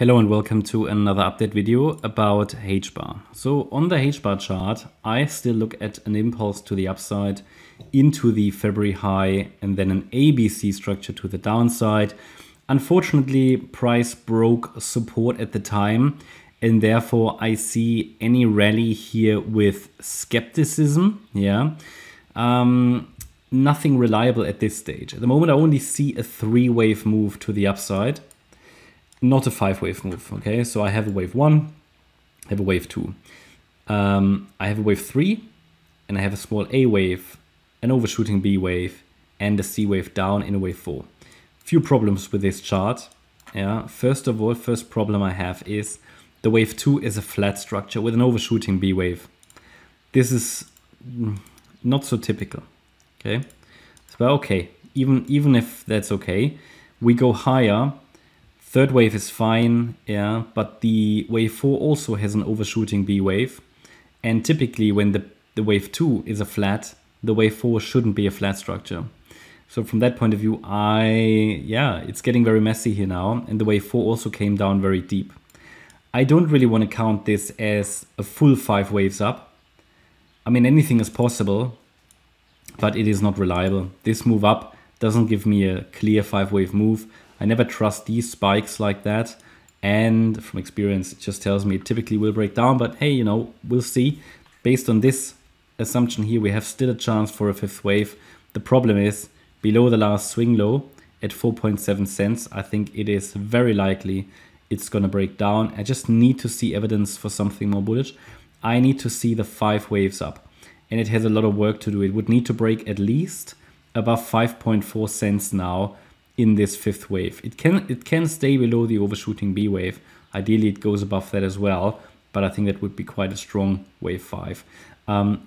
Hello and welcome to another update video about HBAR. So on the HBAR chart, I still look at an impulse to the upside into the February high and then an ABC structure to the downside. Unfortunately, price broke support at the time and therefore I see any rally here with skepticism. Nothing reliable at this stage. At the moment, I only see a 3-wave move to the upside. Not a 5-wave move, okay? So I have a wave 1, I have a wave 2. I have a wave 3, and I have a small A wave, an overshooting B wave, and a C wave down in a wave 4. Few problems with this chart. First of all, first problem I have is the wave 2 is a flat structure with an overshooting B wave. This is not so typical, okay? But okay, even if that's okay, we go higher. Third wave is fine, but the wave 4 also has an overshooting B wave. And typically when the wave 2 is a flat, the wave 4 shouldn't be a flat structure. So from that point of view, it's getting very messy here now. And the wave 4 also came down very deep. I don't really want to count this as a full 5 waves up. I mean, anything is possible, but it is not reliable. This move up doesn't give me a clear 5-wave move. I never trust these spikes like that. And from experience, it just tells me it typically will break down. But hey, we'll see. Based on this assumption here, we have still a chance for a 5th wave. The problem is below the last swing low at 4.7 cents. I think it is very likely it's going to break down. I just need to see evidence for something more bullish. I need to see the 5 waves up. And it has a lot of work to do. It would need to break at least above 5.4 cents now in this 5th wave. It can stay below the overshooting B wave. Ideally, it goes above that as well, but I think that would be quite a strong wave 5.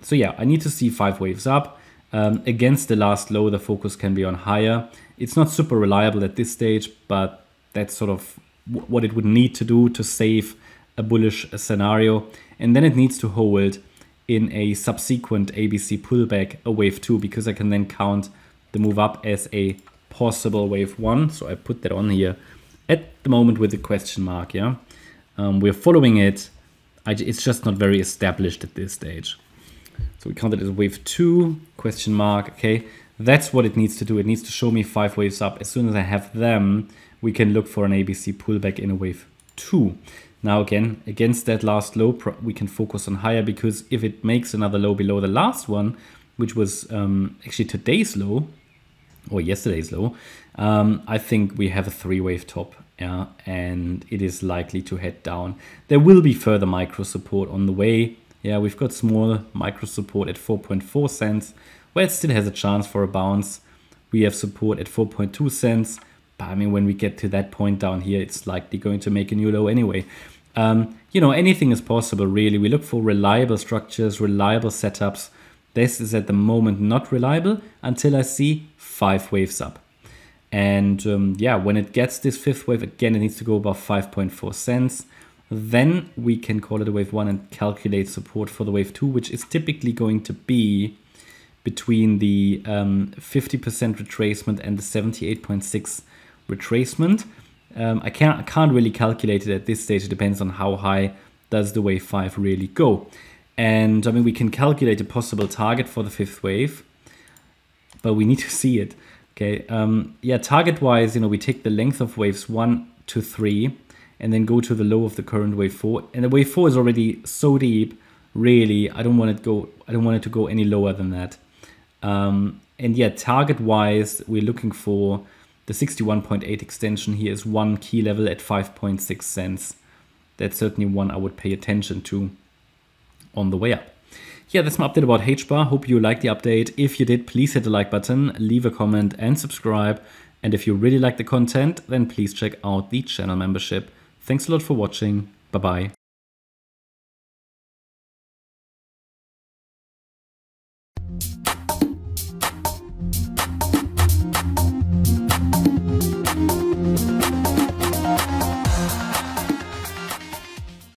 So yeah, I need to see 5 waves up. Against the last low, the focus can be on higher. It's not super reliable at this stage, but that's sort of what it would need to do to save a bullish scenario. And then it needs to hold in a subsequent ABC pullback, a wave 2, because I can then count the move up as a possible wave 1. So I put that on here at the moment with the question mark. We're following it. It's just not very established at this stage. So we count it as wave 2, question mark. Okay, that's what it needs to do. It needs to show me 5 waves up. As soon as I have them, we can look for an ABC pullback in a wave 2. Now again, against that last low, we can focus on higher, because if it makes another low below the last one, which was actually today's low, or yesterday's low, I think we have a 3-wave top, and it is likely to head down. There will be further micro support on the way. We've got small micro support at 4.4 cents, where it still has a chance for a bounce. We have support at 4.2 cents, but I mean, when we get to that point down here, it's likely going to make a new low anyway. Anything is possible, really. We look for reliable structures, reliable setups. This is at the moment not reliable until I see 5 waves up. And when it gets this 5th wave, again, it needs to go above 5.4 cents. Then we can call it a wave 1 and calculate support for the wave 2, which is typically going to be between the 50% retracement and the 78.6 retracement. I can't really calculate it at this stage. It depends on how high does the wave 5 really go. And I mean, we can calculate a possible target for the 5th wave, but we need to see it. Okay, target wise, we take the length of waves 1 to 3 and then go to the low of the current wave 4. And the wave 4 is already so deep, really, I don't want it to go any lower than that. Target wise, we're looking for the 61.8 extension here is one key level at 5.6 cents. That's certainly one I would pay attention to on the way up. That's my update about HBAR. Hope you liked the update. If you did, please hit the like button, leave a comment and subscribe. And if you really like the content, then please check out the channel membership. Thanks a lot for watching. Bye-bye.